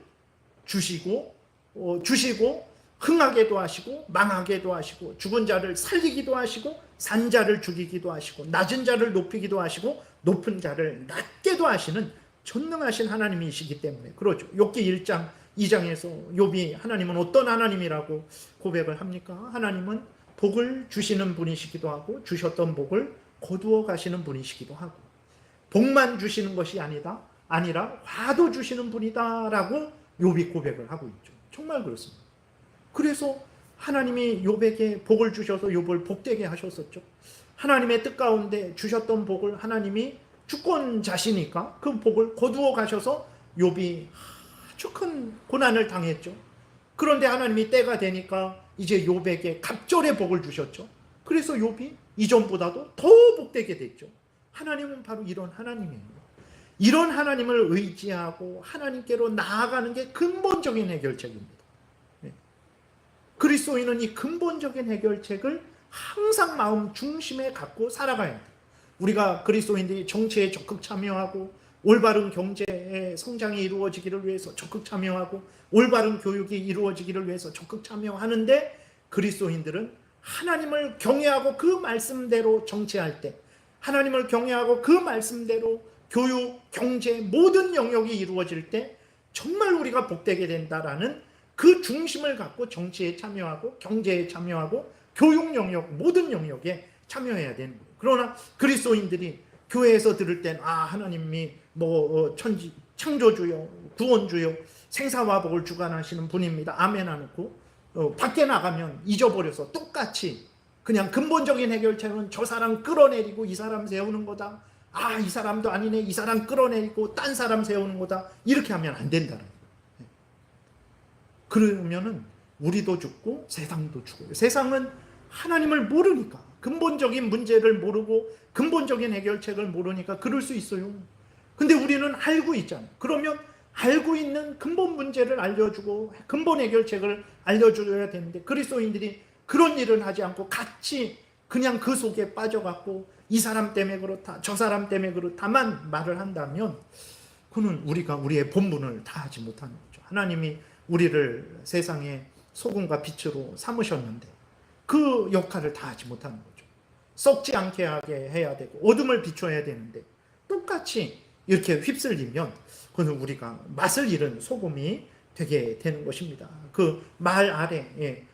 주시고 흥하게도 하시고 망하게도 하시고 죽은 자를 살리기도 하시고 산 자를 죽이기도 하시고 낮은 자를 높이기도 하시고 높은 자를 낮게도 하시는 전능하신 하나님이시기 때문에 그렇죠. 욥기 1장 2장에서 욥이 하나님은 어떤 하나님이라고 고백을 합니까? 하나님은 복을 주시는 분이시기도 하고 주셨던 복을 거두어 가시는 분이시기도 하고 복만 주시는 것이 아니라 화도 주시는 분이다라고 욥이 고백을 하고 있죠. 정말 그렇습니다. 그래서 하나님이 욥에게 복을 주셔서 욥을 복되게 하셨었죠. 하나님의 뜻 가운데 주셨던 복을 하나님이 주권자시니까 그 복을 거두어 가셔서 욥이 아주 큰 고난을 당했죠. 그런데 하나님이 때가 되니까 이제 욥에게 갑절의 복을 주셨죠. 그래서 욥이 이전보다도 더 복되게 됐죠. 하나님은 바로 이런 하나님이에요. 이런 하나님을 의지하고 하나님께로 나아가는 게 근본적인 해결책입니다. 그리스도인은 이 근본적인 해결책을 항상 마음 중심에 갖고 살아가야 돼요. 우리가 그리스도인들이 정치에 적극 참여하고 올바른 경제의 성장이 이루어지기를 위해서 적극 참여하고 올바른 교육이 이루어지기를 위해서 적극 참여하는데, 그리스도인들은 하나님을 경외하고 그 말씀대로 정치할 때, 하나님을 경외하고 그 말씀대로 교육, 경제 모든 영역이 이루어질 때 정말 우리가 복되게 된다라는 그 중심을 갖고 정치에 참여하고 경제에 참여하고 교육 영역 모든 영역에 참여해야 되는 거예요. 그러나 그리스도인들이 교회에서 들을 땐 하나님이 창조주요 구원주요 생사와 복을 주관하시는 분입니다, 아멘 하고 밖에 나가면 잊어버려서 똑같이 그냥 근본적인 해결책은 저 사람 끌어내리고 이 사람 세우는 거다, 이 사람도 아니네, 이 사람 끌어내리고 딴 사람 세우는 거다, 이렇게 하면 안 된다는 거예요. 그러면은 우리도 죽고 세상도 죽어요. 세상은 하나님을 모르니까, 근본적인 문제를 모르고 근본적인 해결책을 모르니까 그럴 수 있어요. 근데 우리는 알고 있잖아요. 그러면 알고 있는 근본 문제를 알려주고 근본 해결책을 알려줘야 되는데, 그리스도인들이 그런 일을 하지 않고 같이 그냥 그 속에 빠져갖고 이 사람 때문에 그렇다, 저 사람 때문에 그렇다만 말을 한다면 그는 우리가 우리의 본분을 다하지 못하는 거죠. 하나님이 우리를 세상의 소금과 빛으로 삼으셨는데 그 역할을 다하지 못하는 거죠. 썩지 않게 하게 해야 되고 어둠을 비춰야 되는데 똑같이 이렇게 휩쓸리면 그는 우리가 맛을 잃은 소금이 되게 되는 것입니다. 그 말 아래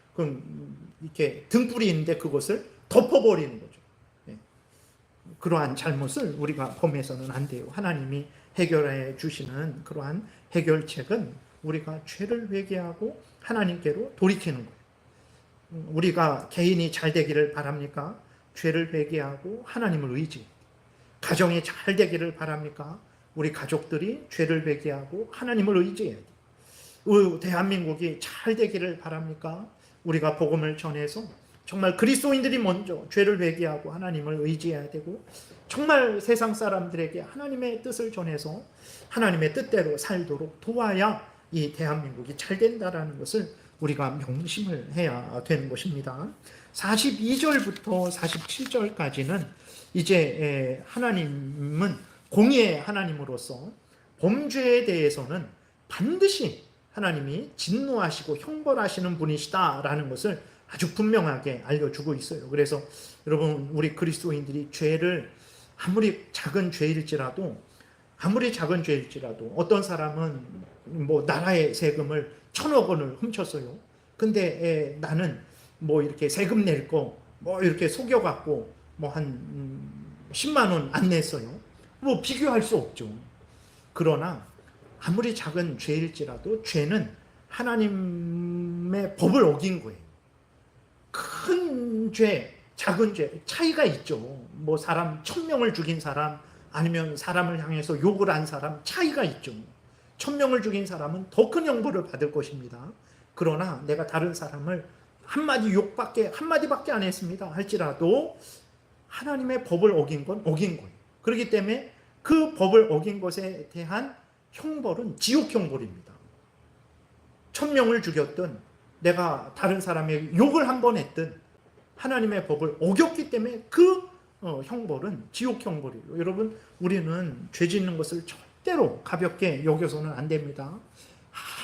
이렇게 등불이 있는데 그것을 덮어버리는 거죠. 그러한 잘못을 우리가 범해서는 안 돼요. 하나님이 해결해 주시는 그러한 해결책은 우리가 죄를 회개하고 하나님께로 돌이키는 거예요. 우리가 개인이 잘 되기를 바랍니까? 죄를 회개하고 하나님을 의지해요. 가정이 잘 되기를 바랍니까? 우리 가족들이 죄를 회개하고 하나님을 의지해야 돼요. 대한민국이 잘 되기를 바랍니까? 우리가 복음을 전해서 정말 그리스도인들이 먼저 죄를 회개하고 하나님을 의지해야 되고, 정말 세상 사람들에게 하나님의 뜻을 전해서 하나님의 뜻대로 살도록 도와야 이 대한민국이 잘 된다라는 것을 우리가 명심을 해야 되는 것입니다. 42절부터 47절까지는 이제 하나님은 공의의 하나님으로서 범죄에 대해서는 반드시 하나님이 진노하시고 형벌하시는 분이시다라는 것을 아주 분명하게 알려주고 있어요. 그래서 여러분, 우리 그리스도인들이 죄를 아무리 작은 죄일지라도 어떤 사람은 나라의 세금을 1,000억 원을 훔쳤어요. 근데 나는 이렇게 세금 낼 거 이렇게 속여갖고 한 10만 원 안 냈어요. 비교할 수 없죠. 그러나 아무리 작은 죄일지라도 죄는 하나님의 법을 어긴 거예요. 큰 죄, 작은 죄 차이가 있죠. 사람 1,000명을 죽인 사람, 아니면 사람을 향해서 욕을 한 사람 차이가 있죠. 1,000명을 죽인 사람은 더 큰 형벌을 받을 것입니다. 그러나 내가 다른 사람을 한마디밖에 안 했습니다 할지라도 하나님의 법을 어긴 건 어긴 거예요. 그렇기 때문에 그 법을 어긴 것에 대한 형벌은 지옥 형벌입니다. 1,000명을 죽였든 내가 다른 사람에게 욕을 한 번 했든 하나님의 법을 어겼기 때문에 그 형벌은 지옥 형벌이에요. 여러분, 우리는 죄 짓는 것을 절대로 가볍게 여겨서는 안 됩니다.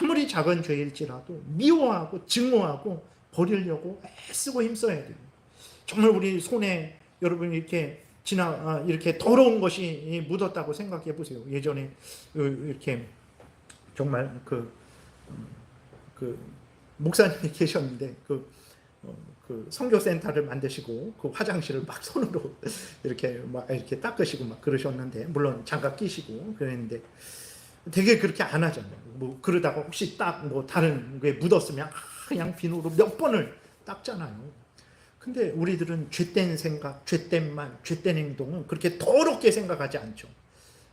아무리 작은 죄일지라도 미워하고 증오하고 버리려고 애쓰고 힘써야 돼요. 정말 우리 손에 여러분 이렇게 더러운 것이 묻었다고 생각해 보세요. 예전에 이렇게 정말 그 목사님이 계셨는데 그 선교센터를 만드시고 그 화장실을 막 손으로 이렇게 닦으시고 막 그러셨는데, 물론 장갑 끼시고 그랬는데, 되게 그렇게 안 하잖아요. 뭐 그러다가 혹시 딱 뭐 다른 게 묻었으면 그냥 비누로 몇 번을 닦잖아요. 근데 우리들은 죄된 생각, 죄된 말, 죄된 행동은 그렇게 더럽게 생각하지 않죠.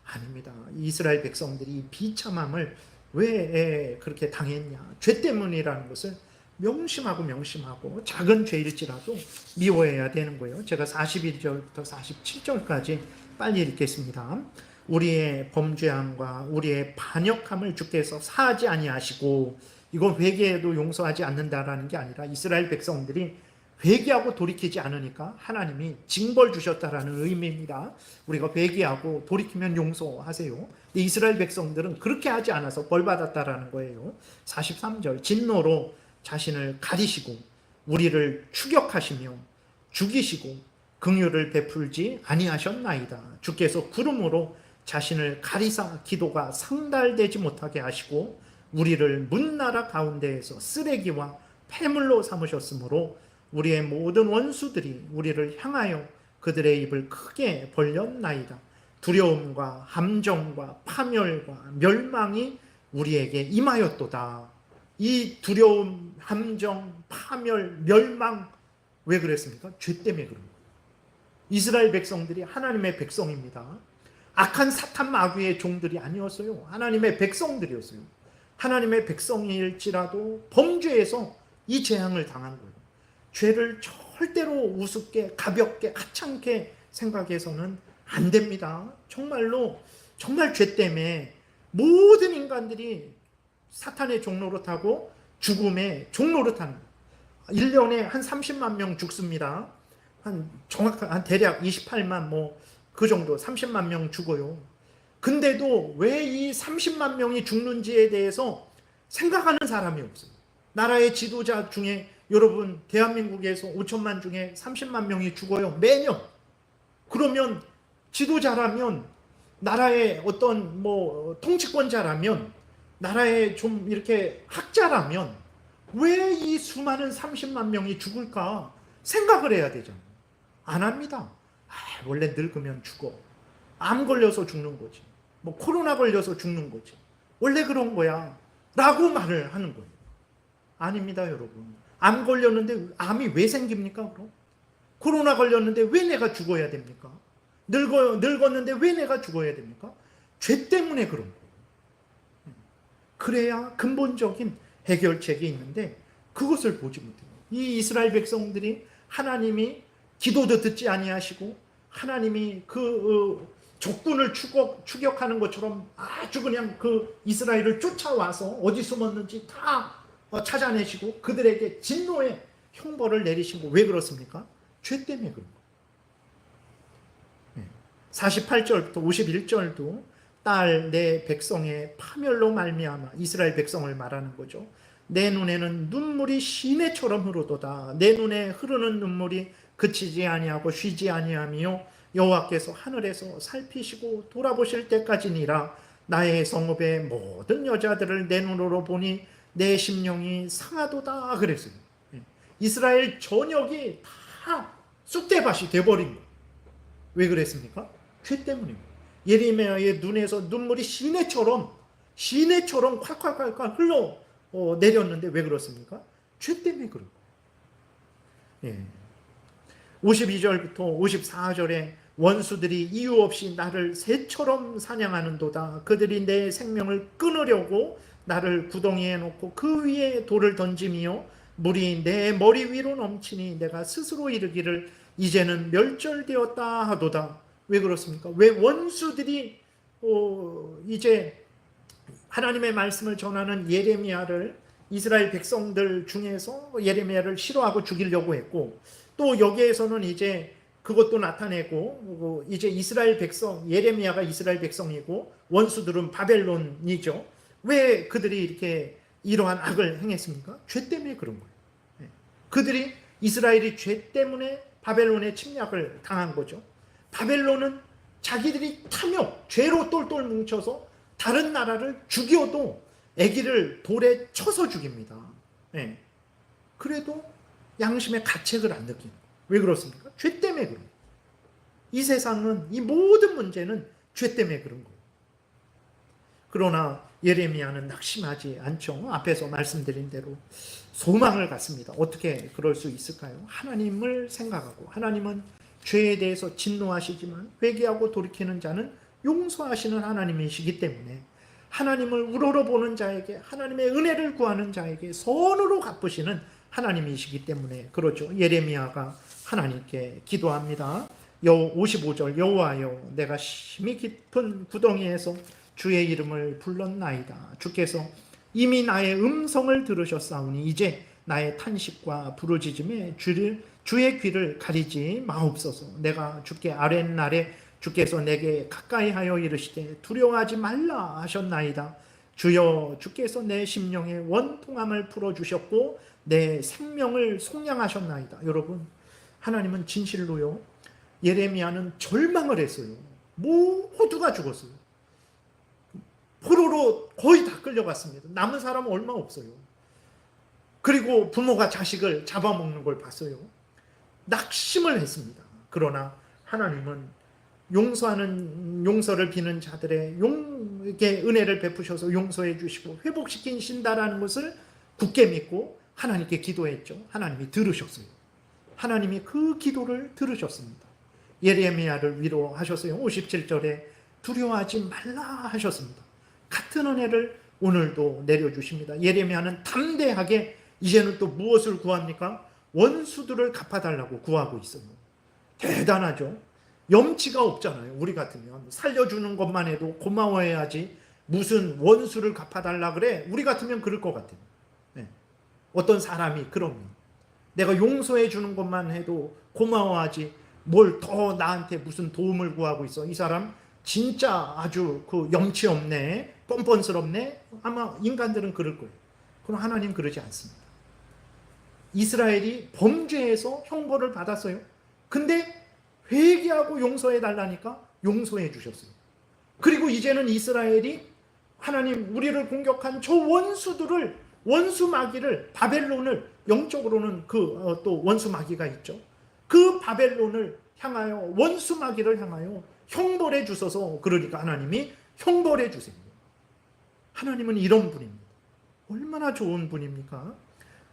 아닙니다. 이스라엘 백성들이 비참함을 왜 그렇게 당했냐? 죄 때문이라는 것을 명심하고 작은 죄일지라도 미워해야 되는 거예요. 제가 41절부터 47절까지 빨리 읽겠습니다. 우리의 범죄함과 우리의 반역함을 주께서 사하지 아니하시고, 이건 회개해도 용서하지 않는다라는 게 아니라 이스라엘 백성들이 회개하고 돌이키지 않으니까 하나님이 징벌 주셨다라는 의미입니다. 우리가 회개하고 돌이키면 용서하세요. 이스라엘 백성들은 그렇게 하지 않아서 벌 받았다라는 거예요. 43절 진노로 자신을 가리시고 우리를 추격하시며 죽이시고 긍휼을 베풀지 아니하셨나이다. 주께서 구름으로 자신을 가리사 기도가 상달되지 못하게 하시고 우리를 문나라 가운데에서 쓰레기와 폐물로 삼으셨으므로 우리의 모든 원수들이 우리를 향하여 그들의 입을 크게 벌렸나이다. 두려움과 함정과 파멸과 멸망이 우리에게 임하였도다. 이 두려움, 함정, 파멸, 멸망, 왜 그랬습니까? 죄 때문에 그런 거예요. 이스라엘 백성들이 하나님의 백성입니다. 악한 사탄 마귀의 종들이 아니었어요. 하나님의 백성들이었어요. 하나님의 백성일지라도 범죄에서 이 재앙을 당한 거예요. 죄를 절대로 우습게, 가볍게, 하찮게 생각해서는 안 됩니다. 정말로, 정말 죄 때문에 모든 인간들이 사탄의 종노릇하고 죽음의 종노릇하는, 1년에 한 30만 명 죽습니다. 한 대략 28만 그 정도, 30만 명 죽어요. 근데도 왜 이 30만 명이 죽는지에 대해서 생각하는 사람이 없어요. 나라의 지도자 중에, 여러분 대한민국에서 5천만 중에 30만 명이 죽어요. 매년. 그러면 지도자라면, 나라의 어떤 통치권자라면, 나라의 좀 이렇게 학자라면 왜 이 수많은 30만 명이 죽을까 생각을 해야 되잖아요. 안 합니다. 원래 늙으면 죽어. 암 걸려서 죽는 거지. 코로나 걸려서 죽는 거지. 원래 그런 거야. 라고 말을 하는 거예요. 아닙니다, 여러분. 암 걸렸는데 암이 왜 생깁니까, 그럼? 코로나 걸렸는데 왜 내가 죽어야 됩니까? 늙었는데 왜 내가 죽어야 됩니까? 죄 때문에 그런 거예요. 그래야 근본적인 해결책이 있는데 그것을 보지 못해요. 이 이스라엘 백성들이 하나님이 기도도 듣지 아니하시고 하나님이 그 적군을 추격하는 것처럼 아주 그냥 그 이스라엘을 쫓아와서 어디 숨었는지 다 찾아내시고 그들에게 진노의 형벌을 내리시고, 왜 그렇습니까? 죄 때문에 그런 거예요. 48절부터 51절도 딸 내 백성의 파멸로 말미암아, 이스라엘 백성을 말하는 거죠. 내 눈에는 눈물이 시내처럼 흐르도다. 내 눈에 흐르는 눈물이 그치지 아니하고 쉬지 아니하며 여호와께서 하늘에서 살피시고 돌아보실 때까지니라. 나의 성읍의 모든 여자들을 내 눈으로 보니 내 심령이 상하도다 그랬어요. 이스라엘 전역이 다 쑥대밭이 돼버린 거예요. 왜 그랬습니까? 죄 때문입니다. 예레미야의 눈에서 눈물이 시내처럼 콸콸콸콸 흘러 내렸는데 왜 그렇습니까? 죄 때문에 그런 거예요. 52절부터 54절에 원수들이 이유 없이 나를 새처럼 사냥하는도다. 그들이 내 생명을 끊으려고 나를 구덩이에 놓고 그 위에 돌을 던지며 물이 내 머리 위로 넘치니 내가 스스로 이르기를 이제는 멸절되었다 하도다. 왜 그렇습니까? 왜 원수들이 이제 하나님의 말씀을 전하는 예레미야를, 이스라엘 백성들 중에서 예레미야를 싫어하고 죽이려고 했고, 또 여기에서는 이제 그것도 나타내고, 이제 이스라엘 백성, 예레미야가 이스라엘 백성이고 원수들은 바벨론이죠. 왜 그들이 이렇게 이러한 악을 행했습니까? 죄 때문에 그런 거예요. 그들이, 이스라엘이 죄 때문에 바벨론의 침략을 당한 거죠. 바벨론은 자기들이 탐욕, 죄로 똘똘 뭉쳐서 다른 나라를 죽여도 아기를 돌에 쳐서 죽입니다. 그래도 양심의 가책을 안 느끼는 거예요. 왜 그렇습니까? 죄 때문에 그런 거예요. 이 세상은, 이 모든 문제는 죄 때문에 그런 거예요. 그러나 예레미야는 낙심하지 않죠. 앞에서 말씀드린 대로 소망을 갖습니다. 어떻게 그럴 수 있을까요? 하나님을 생각하고, 하나님은 죄에 대해서 진노하시지만 회개하고 돌이키는 자는 용서하시는 하나님이시기 때문에 하나님을 우러러보는 자에게, 하나님의 은혜를 구하는 자에게 선으로 갚으시는 하나님이시기 때문에 그렇죠. 예레미야가 하나님께 기도합니다. 55절 여호와여 내가 심히 깊은 구덩이에서 주의 이름을 불렀나이다. 주께서 이미 나의 음성을 들으셨사오니 이제 나의 탄식과 부르짖음에 주의 귀를 가리지 마옵소서. 내가 주께 아랫날에 주께서 내게 가까이 하여 이르시되 두려워하지 말라 하셨나이다. 주여 주께서 내 심령의 원통함을 풀어주셨고 내 생명을 속량하셨나이다. 여러분, 하나님은 진실로요, 예레미야는 절망을 했어요. 모두가 죽었어요. 포로로 거의 다 끌려갔습니다. 남은 사람은 얼마 없어요. 그리고 부모가 자식을 잡아먹는 걸 봤어요. 낙심을 했습니다. 그러나 하나님은 용서를 비는 자들의 은혜를 베푸셔서 용서해 주시고 회복시키신다라는 것을 굳게 믿고 하나님께 기도했죠. 하나님이 들으셨어요. 하나님이 그 기도를 들으셨습니다. 예레미야를 위로하셨어요. 57절에 두려워하지 말라 하셨습니다. 같은 은혜를 오늘도 내려주십니다. 예레미야는 담대하게 이제는 또 무엇을 구합니까? 원수들을 갚아달라고 구하고 있어요. 대단하죠. 염치가 없잖아요. 우리 같으면 살려주는 것만 해도 고마워해야지 무슨 원수를 갚아달라 그래? 우리 같으면 그럴 것 같아요. 네. 어떤 사람이 그러면 내가 용서해 주는 것만 해도 고마워하지 뭘 더 나한테 무슨 도움을 구하고 있어. 이 사람 진짜 아주 그 염치 없네, 뻔뻔스럽네. 아마 인간들은 그럴 거예요. 그럼 하나님 그러지 않습니다. 이스라엘이 범죄해서 형벌을 받았어요. 근데 회개하고 용서해 달라니까 용서해 주셨어요. 그리고 이제는 이스라엘이 하나님 우리를 공격한 저 원수들을, 원수 마귀를, 바벨론을, 영적으로는 또 원수 마귀가 있죠. 그 바벨론을 향하여, 원수 마귀를 향하여 형벌해 주셔서, 그러니까 하나님이 형벌해 주세요. 하나님은 이런 분입니다. 얼마나 좋은 분입니까?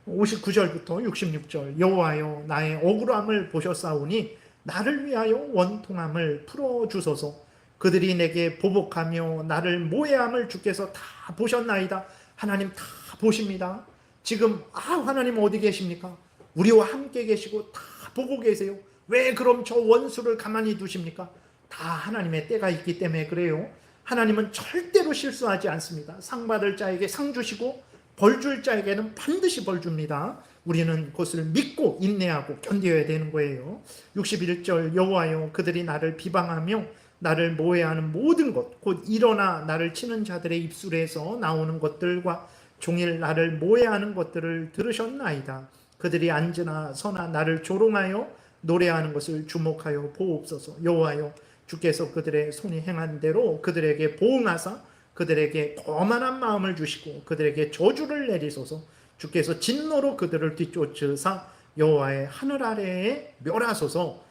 59절부터 66절 여호와여 나의 억울함을 보셨사오니 나를 위하여 원통함을 풀어주소서. 그들이 내게 보복하며 나를 모해함을 주께서 다 보셨나이다. 하나님 다 보십니다. 지금 하나님 어디 계십니까? 우리와 함께 계시고 다 보고 계세요. 왜 그럼 저 원수를 가만히 두십니까? 다 하나님의 때가 있기 때문에 그래요. 하나님은 절대로 실수하지 않습니다. 상 받을 자에게 상 주시고 벌 줄 자에게는 반드시 벌 줍니다. 우리는 그것을 믿고 인내하고 견뎌야 되는 거예요. 61절 여호와여 그들이 나를 비방하며 나를 모해하는 모든 것 곧 일어나 나를 치는 자들의 입술에서 나오는 것들과 종일 나를 모해하는 것들을 들으셨나이다. 그들이 앉으나 서나 나를 조롱하여 노래하는 것을 주목하여 보옵소서. 여호와여 주께서 그들의 손이 행한 대로 그들에게 보응하사 그들에게 거만한 마음을 주시고 그들에게 저주를 내리소서. 주께서 진노로 그들을 뒤쫓으사 여호와의 하늘 아래에 멸하소서.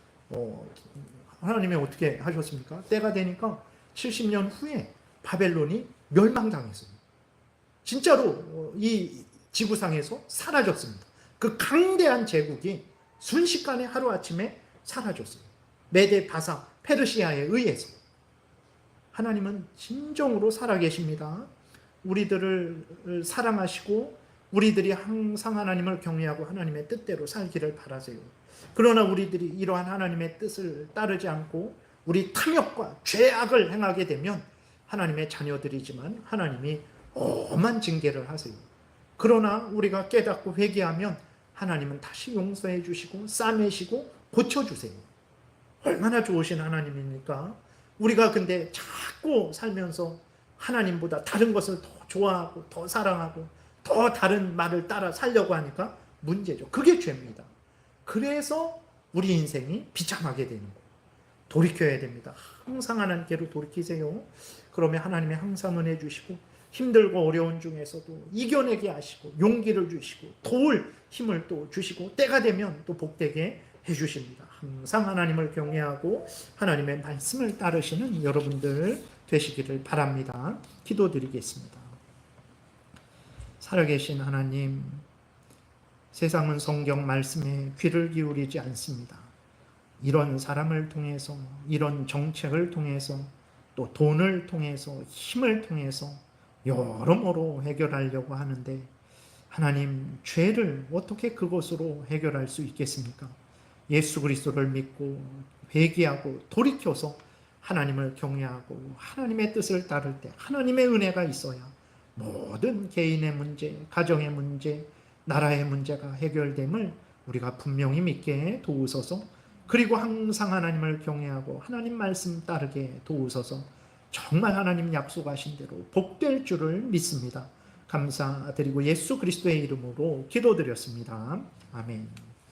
하나님이 어떻게 하셨습니까? 때가 되니까 70년 후에 바벨론이 멸망당했어요. 진짜로 이 지구상에서 사라졌습니다. 그 강대한 제국이 순식간에 하루아침에 사라졌어요. 메데 바사 페르시아에 의해서. 하나님은 진정으로 살아계십니다. 우리들을 사랑하시고 우리들이 항상 하나님을 경외하고 하나님의 뜻대로 살기를 바라세요. 그러나 우리들이 이러한 하나님의 뜻을 따르지 않고 우리 탐욕과 죄악을 행하게 되면 하나님의 자녀들이지만 하나님이 엄한 징계를 하세요. 그러나 우리가 깨닫고 회개하면 하나님은 다시 용서해 주시고 싸매시고 고쳐주세요. 얼마나 좋으신 하나님입니까? 우리가 근데 자꾸 살면서 하나님보다 다른 것을 더 좋아하고 더 사랑하고 더 다른 말을 따라 살려고 하니까 문제죠. 그게 죄입니다. 그래서 우리 인생이 비참하게 되는 거예요. 돌이켜야 됩니다. 항상 하나님께로 돌이키세요. 그러면 하나님이 항상 은혜 주시고 힘들고 어려운 중에서도 이겨내게 하시고 용기를 주시고 도울 힘을 또 주시고 때가 되면 또 복되게 해주십니다. 항상 하나님을 경외하고 하나님의 말씀을 따르시는 여러분들 되시기를 바랍니다. 기도드리겠습니다. 살아계신 하나님, 세상은 성경 말씀에 귀를 기울이지 않습니다. 이런 사람을 통해서, 이런 정책을 통해서, 또 돈을 통해서, 힘을 통해서 여러모로 해결하려고 하는데, 하나님, 죄를 어떻게 그것으로 해결할 수 있겠습니까? 예수 그리스도를 믿고 회개하고 돌이켜서 하나님을 경외하고 하나님의 뜻을 따를 때 하나님의 은혜가 있어야 모든 개인의 문제, 가정의 문제, 나라의 문제가 해결됨을 우리가 분명히 믿게 도우소서. 그리고 항상 하나님을 경외하고 하나님 말씀 따르게 도우소서. 정말 하나님 약속하신 대로 복될 줄을 믿습니다. 감사드리고 예수 그리스도의 이름으로 기도드렸습니다. 아멘.